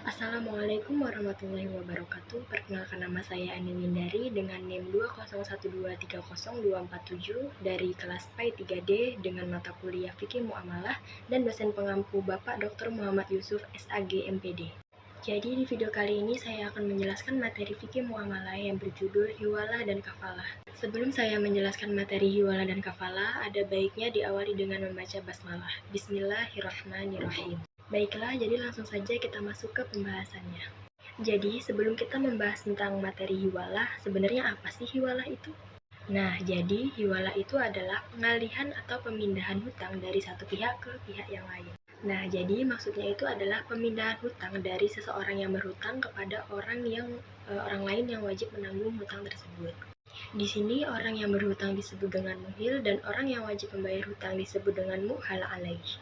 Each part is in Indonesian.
Assalamualaikum warahmatullahi wabarakatuh. Perkenalkan, nama saya Ani Windari dengan NIM 201230247 dari kelas PAI 3D dengan mata kuliah Fikih Muamalah dan dosen pengampu Bapak Dr. Muhammad Yusuf SAG MPD. Jadi di video kali ini saya akan menjelaskan materi Fikih Muamalah yang berjudul Hiwalah dan Kafalah. Sebelum saya menjelaskan materi Hiwalah dan Kafalah, ada baiknya diawali dengan membaca basmalah. Bismillahirrahmanirrahim. Baiklah, jadi langsung saja kita masuk ke pembahasannya. Jadi, sebelum kita membahas tentang materi hiwalah, sebenarnya apa sih hiwalah itu? Nah, jadi hiwalah itu adalah pengalihan atau pemindahan hutang dari satu pihak ke pihak yang lain. Nah, jadi maksudnya itu adalah pemindahan hutang dari seseorang yang berhutang kepada orang lain yang wajib menanggung hutang tersebut. Di sini orang yang berhutang disebut dengan muhil dan orang yang wajib membayar hutang disebut dengan muhal alaih.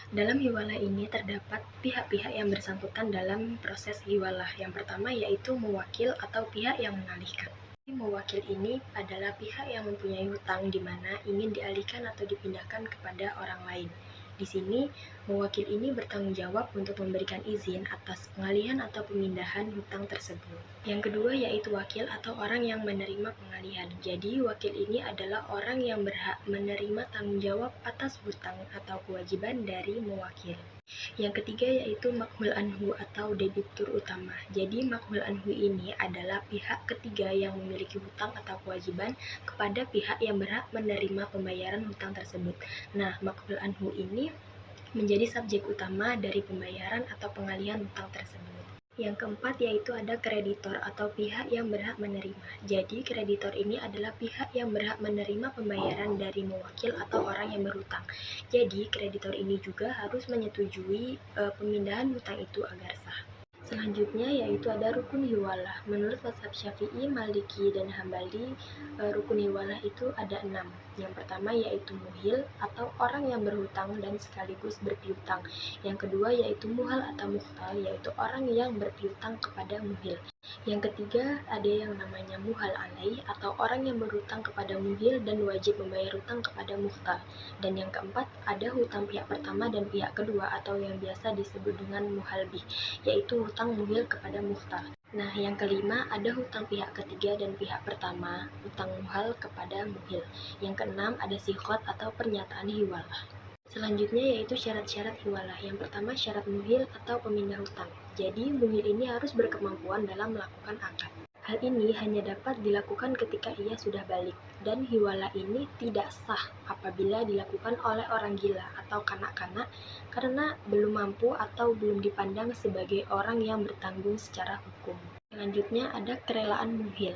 Dalam hiwalah ini terdapat pihak-pihak yang bersangkutan dalam proses hiwalah. Yang pertama yaitu mewakil atau pihak yang mengalihkan. Mewakil ini adalah pihak yang mempunyai hutang di mana ingin dialihkan atau dipindahkan kepada orang lain. Di sini, mewakil ini bertanggung jawab untuk memberikan izin atas pengalihan atau pemindahan hutang tersebut. Yang kedua yaitu wakil atau orang yang menerima pengalihan. Jadi, wakil ini adalah orang yang berhak menerima tanggung jawab atas hutang atau kewajiban dari mewakil. Yang ketiga yaitu makhul anhu atau debitur utama. Jadi makhul anhu ini adalah pihak ketiga yang memiliki hutang atau kewajiban kepada pihak yang berhak menerima pembayaran hutang tersebut. Nah, makhul anhu ini menjadi subjek utama dari pembayaran atau pengalihan hutang tersebut. Yang keempat yaitu ada kreditor atau pihak yang berhak menerima. Jadi kreditor ini adalah pihak yang berhak menerima pembayaran dari mewakil atau orang yang berhutang. Jadi kreditor ini juga harus menyetujui pemindahan hutang itu agar sah. Selanjutnya yaitu ada rukun hiwalah. Menurut mazhab Syafi'i, Maliki, dan Hambali, rukun hiwalah itu ada 6. Yang pertama yaitu muhil atau orang yang berhutang dan sekaligus berpiutang. Yang kedua yaitu muhal atau muhtal, yaitu orang yang berpiutang kepada muhil. Yang ketiga ada yang namanya muhal alaih atau orang yang berhutang kepada muhil dan wajib membayar hutang kepada muhtal. Dan yang keempat ada hutang pihak pertama dan pihak kedua atau yang biasa disebut dengan muhalbih, yaitu hutang muhil kepada muhtal. Nah, yang kelima ada hutang pihak ketiga dan pihak pertama, hutang muhal kepada muhil. Yang keenam ada sikhot atau pernyataan hiwalah. Selanjutnya yaitu syarat-syarat hiwalah. Yang pertama syarat muhil atau pemindah hutang. Jadi muhil ini harus berkemampuan dalam melakukan akad. Hal ini hanya dapat dilakukan ketika ia sudah balik, dan hiwalah ini tidak sah apabila dilakukan oleh orang gila atau kanak-kanak karena belum mampu atau belum dipandang sebagai orang yang bertanggung secara hukum. Selanjutnya ada kerelaan muhil.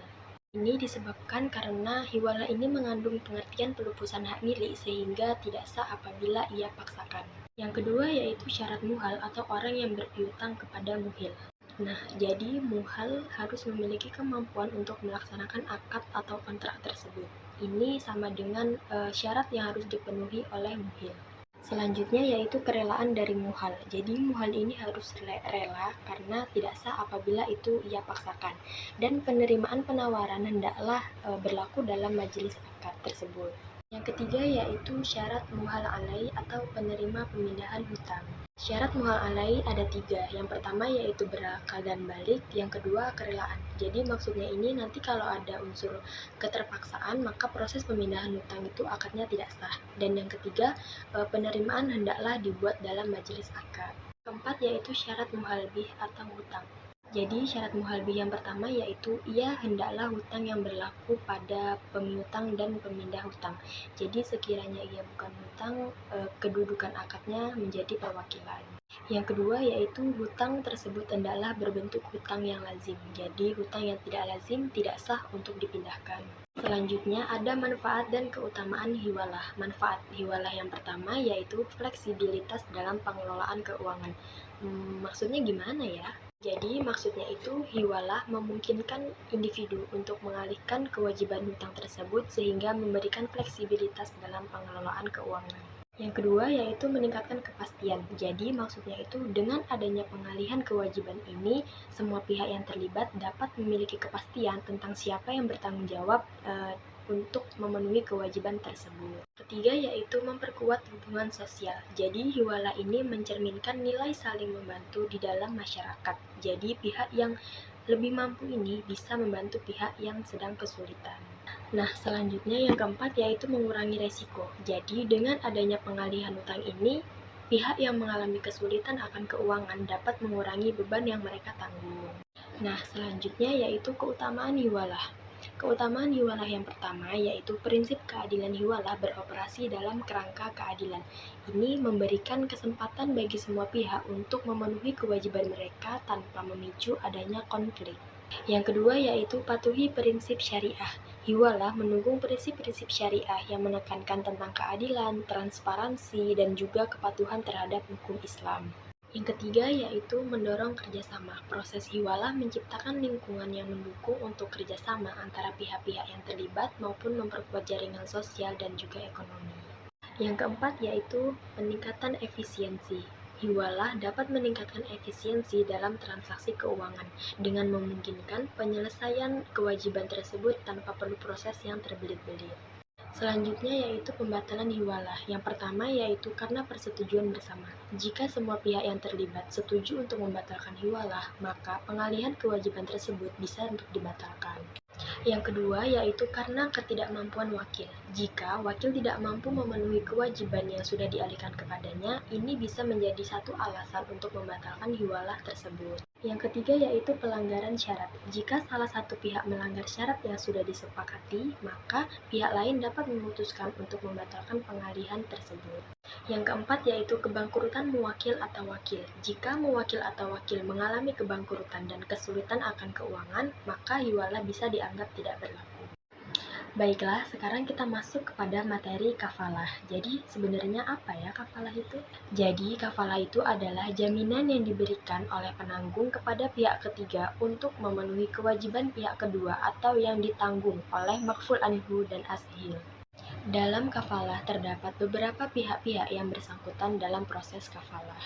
Ini disebabkan karena hiwalah ini mengandung pengertian pelupusan hak milik sehingga tidak sah apabila ia paksakan. Yang kedua yaitu syarat muhal atau orang yang berpiutang kepada muhil. Nah, jadi muhal harus memiliki kemampuan untuk melaksanakan akad atau kontrak tersebut. Ini sama dengan syarat yang harus dipenuhi oleh muhil. Selanjutnya yaitu kerelaan dari muhal. Jadi muhal ini harus rela karena tidak sah apabila itu ia paksakan. Dan penerimaan penawaran hendaklah berlaku dalam majelis akad tersebut. Yang ketiga yaitu syarat muhal alai atau penerima pemindahan hutang. Syarat muhal alai ada 3. Yang pertama yaitu berakal dan balik, yang kedua kerelaan. Jadi maksudnya ini nanti kalau ada unsur keterpaksaan maka proses pemindahan hutang itu akadnya tidak sah. Dan yang ketiga penerimaan hendaklah dibuat dalam majelis akad. Keempat yaitu syarat muhalbih atau hutang. Jadi syarat muhalbih yang pertama yaitu ia hendaklah hutang yang berlaku pada pemiutang dan pemindah hutang. Jadi sekiranya ia bukan hutang, kedudukan akadnya menjadi perwakilan. Yang kedua yaitu hutang tersebut hendaklah berbentuk hutang yang lazim. Jadi hutang yang tidak lazim tidak sah untuk dipindahkan. Selanjutnya ada manfaat dan keutamaan hiwalah. Manfaat hiwalah yang pertama yaitu fleksibilitas dalam pengelolaan keuangan. Maksudnya gimana ya? Jadi maksudnya itu hiwalah memungkinkan individu untuk mengalihkan kewajiban hutang tersebut sehingga memberikan fleksibilitas dalam pengelolaan keuangan. Yang kedua yaitu meningkatkan kepastian. Jadi maksudnya itu dengan adanya pengalihan kewajiban ini, semua pihak yang terlibat dapat memiliki kepastian tentang siapa yang bertanggung jawab untuk memenuhi kewajiban tersebut. ketiga yaitu memperkuat hubungan sosial. Jadi hiwalah ini mencerminkan nilai saling membantu di dalam masyarakat. Jadi pihak yang lebih mampu ini bisa membantu pihak yang sedang kesulitan. Nah, selanjutnya yang keempat yaitu mengurangi resiko. Jadi dengan adanya pengalihan utang ini, pihak yang mengalami kesulitan akan keuangan dapat mengurangi beban yang mereka tanggung. Nah, selanjutnya yaitu keutamaan hiwalah. Keutamaan hiwalah yang pertama yaitu prinsip keadilan hiwalah beroperasi dalam kerangka keadilan. Ini memberikan kesempatan bagi semua pihak untuk memenuhi kewajiban mereka tanpa memicu adanya konflik. Yang kedua yaitu patuhi prinsip syariah. Hiwalah mendukung prinsip-prinsip syariah yang menekankan tentang keadilan, transparansi, dan juga kepatuhan terhadap hukum Islam. Yang ketiga yaitu mendorong kerjasama. Proses hiwalah menciptakan lingkungan yang mendukung untuk kerjasama antara pihak-pihak yang terlibat maupun memperkuat jaringan sosial dan juga ekonomi. Yang keempat yaitu peningkatan efisiensi. Hiwalah dapat meningkatkan efisiensi dalam transaksi keuangan dengan memungkinkan penyelesaian kewajiban tersebut tanpa perlu proses yang terbelit-belit. Selanjutnya yaitu pembatalan hiwalah. Yang pertama yaitu karena persetujuan bersama. Jika semua pihak yang terlibat setuju untuk membatalkan hiwalah, maka pengalihan kewajiban tersebut bisa untuk dibatalkan. Yang kedua yaitu karena ketidakmampuan wakil. Jika wakil tidak mampu memenuhi kewajiban yang sudah dialihkan kepadanya, ini bisa menjadi satu alasan untuk membatalkan hiwalah tersebut. Yang ketiga yaitu pelanggaran syarat. Jika salah satu pihak melanggar syarat yang sudah disepakati, maka pihak lain dapat memutuskan untuk membatalkan pengalihan tersebut. Yang keempat yaitu kebangkrutan muwakil atau wakil. Jika muwakil atau wakil mengalami kebangkrutan dan kesulitan akan keuangan, maka hiwalah bisa dianggap tidak berlaku. Baiklah, sekarang kita masuk kepada materi kafalah. Jadi, sebenarnya apa ya kafalah itu? Jadi, kafalah itu adalah jaminan yang diberikan oleh penanggung kepada pihak ketiga untuk memenuhi kewajiban pihak kedua atau yang ditanggung oleh makful anhu dan ashil. Dalam kafalah terdapat beberapa pihak-pihak yang bersangkutan dalam proses kafalah.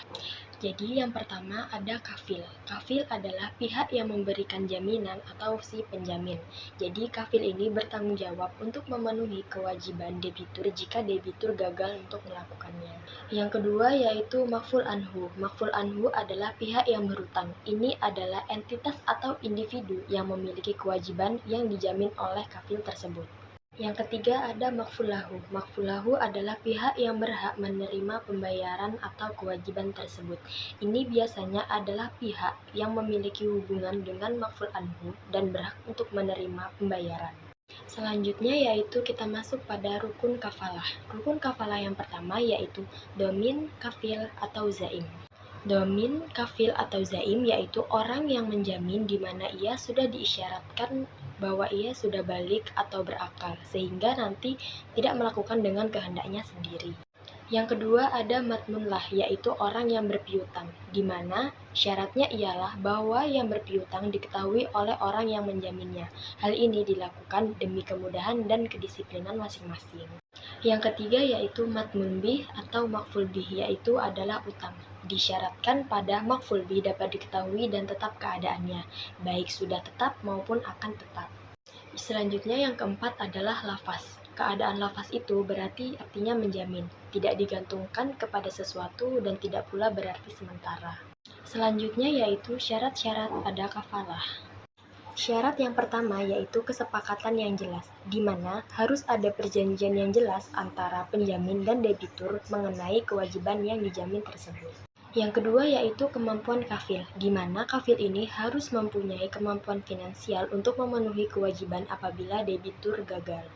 Jadi yang pertama ada kafil. Kafil adalah pihak yang memberikan jaminan atau si penjamin. Jadi kafil ini bertanggung jawab untuk memenuhi kewajiban debitur jika debitur gagal untuk melakukannya. Yang kedua yaitu makful anhu. Makful anhu adalah pihak yang berutang. Ini adalah entitas atau individu yang memiliki kewajiban yang dijamin oleh kafil tersebut. Yang ketiga ada makfulahu. Makfulahu adalah pihak yang berhak menerima pembayaran atau kewajiban tersebut. Ini biasanya adalah pihak yang memiliki hubungan dengan makful anhu dan berhak untuk menerima pembayaran. Selanjutnya yaitu kita masuk pada rukun kafalah. Rukun kafalah yang pertama yaitu domin, kafil, atau zaim. Domin, kafil, atau zaim yaitu orang yang menjamin di mana ia sudah diisyaratkan bahwa ia sudah balik atau berakal, sehingga nanti tidak melakukan dengan kehendaknya sendiri. Yang kedua ada matmunlah, yaitu orang yang berpiutang, di mana syaratnya ialah bahwa yang berpiutang diketahui oleh orang yang menjaminnya. Hal ini dilakukan demi kemudahan dan kedisiplinan masing-masing. Yang ketiga yaitu matmun bih atau makful bih, yaitu adalah utang. Disyaratkan pada makful bih dapat diketahui dan tetap keadaannya, baik sudah tetap maupun akan tetap. Selanjutnya yang keempat adalah lafaz. Keadaan lafaz itu berarti artinya menjamin, tidak digantungkan kepada sesuatu dan tidak pula berarti sementara. Selanjutnya yaitu syarat-syarat pada kafalah. Syarat yang pertama yaitu kesepakatan yang jelas, di mana harus ada perjanjian yang jelas antara penjamin dan debitur mengenai kewajiban yang dijamin tersebut. Yang kedua yaitu kemampuan kafil, di mana kafil ini harus mempunyai kemampuan finansial untuk memenuhi kewajiban apabila debitur gagal.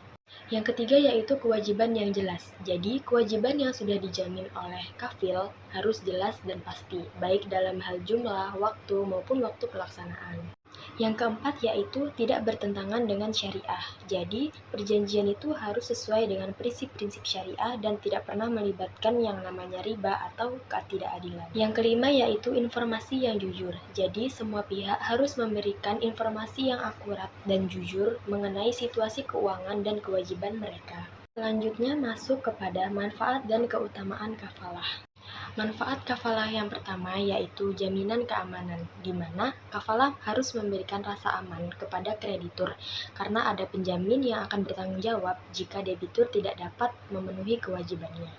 Yang ketiga yaitu kewajiban yang jelas. Jadi, kewajiban yang sudah dijamin oleh kafil harus jelas dan pasti, baik dalam hal jumlah, waktu, maupun waktu pelaksanaan. Yang keempat yaitu tidak bertentangan dengan syariah. Jadi, perjanjian itu harus sesuai dengan prinsip-prinsip syariah dan tidak pernah melibatkan yang namanya riba atau ketidakadilan. Yang kelima yaitu informasi yang jujur. Jadi, semua pihak harus memberikan informasi yang akurat dan jujur mengenai situasi keuangan dan kewajiban mereka. Selanjutnya masuk kepada manfaat dan keutamaan kafalah. Manfaat kafalah yang pertama yaitu jaminan keamanan, di mana kafalah harus memberikan rasa aman kepada kreditur karena ada penjamin yang akan bertanggung jawab jika debitur tidak dapat memenuhi kewajibannya.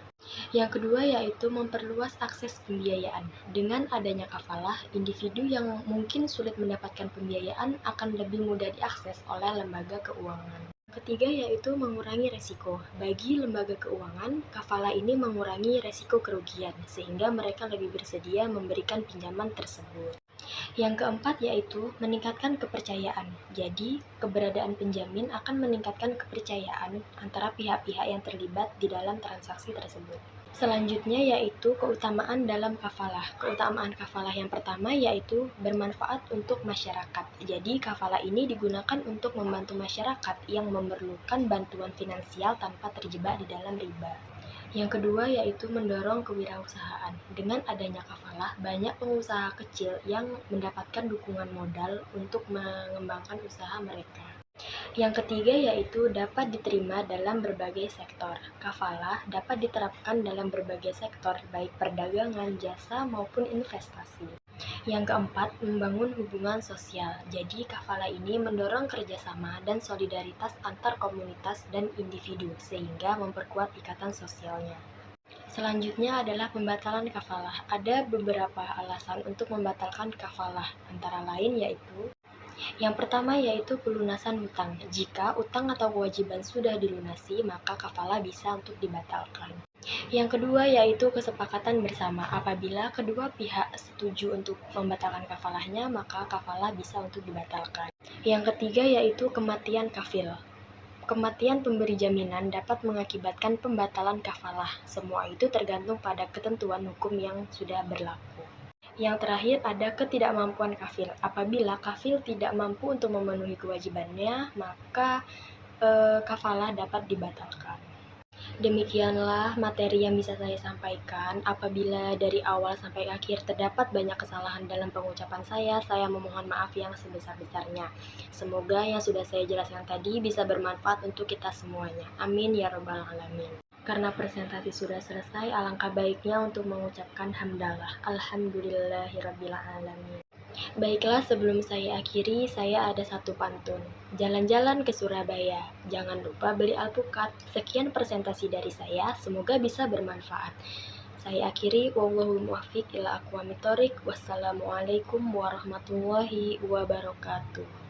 Yang kedua yaitu memperluas akses pembiayaan. Dengan adanya kafalah, individu yang mungkin sulit mendapatkan pembiayaan akan lebih mudah diakses oleh lembaga keuangan. Ketiga yaitu mengurangi resiko. Bagi lembaga keuangan, kafalah ini mengurangi resiko kerugian, sehingga mereka lebih bersedia memberikan pinjaman tersebut. Yang keempat yaitu meningkatkan kepercayaan. Jadi, keberadaan penjamin akan meningkatkan kepercayaan antara pihak-pihak yang terlibat di dalam transaksi tersebut. Selanjutnya yaitu keutamaan dalam kafalah. Keutamaan kafalah yang pertama yaitu bermanfaat untuk masyarakat. Jadi kafalah ini digunakan untuk membantu masyarakat yang memerlukan bantuan finansial tanpa terjebak di dalam riba. Yang kedua yaitu mendorong kewirausahaan. Dengan adanya kafalah, banyak pengusaha kecil yang mendapatkan dukungan modal untuk mengembangkan usaha mereka. Yang ketiga yaitu dapat diterima dalam berbagai sektor. Kafalah dapat diterapkan dalam berbagai sektor, baik perdagangan, jasa, maupun investasi. Yang keempat, membangun hubungan sosial. Jadi, kafalah ini mendorong kerjasama dan solidaritas antar komunitas dan individu, sehingga memperkuat ikatan sosialnya. Selanjutnya adalah pembatalan kafalah. Ada beberapa alasan untuk membatalkan kafalah, antara lain yaitu yang pertama yaitu pelunasan hutang. Jika utang atau kewajiban sudah dilunasi, maka kafalah bisa untuk dibatalkan. Yang kedua yaitu kesepakatan bersama. Apabila kedua pihak setuju untuk membatalkan kafalahnya, maka kafalah bisa untuk dibatalkan. Yang ketiga yaitu kematian kafil. Kematian pemberi jaminan dapat mengakibatkan pembatalan kafalah. Semua itu tergantung pada ketentuan hukum yang sudah berlaku. Yang terakhir ada ketidakmampuan kafil. Apabila kafil tidak mampu untuk memenuhi kewajibannya, maka kafalah dapat dibatalkan. Demikianlah materi yang bisa saya sampaikan. Apabila dari awal sampai akhir terdapat banyak kesalahan dalam pengucapan saya memohon maaf yang sebesar-besarnya. Semoga yang sudah saya jelaskan tadi bisa bermanfaat untuk kita semuanya. Amin ya robbal alamin. Karena presentasi sudah selesai, alangkah baiknya untuk mengucapkan hamdalah. Alhamdulillahirabbil alamin. Baiklah, sebelum saya akhiri, saya ada satu pantun. Jalan-jalan ke Surabaya, jangan lupa beli alpukat. Sekian presentasi dari saya, semoga bisa bermanfaat. Saya akhiri, wallahu muwaffiq ila aqwamit thoriq. Wassalamualaikum warahmatullahi wabarakatuh.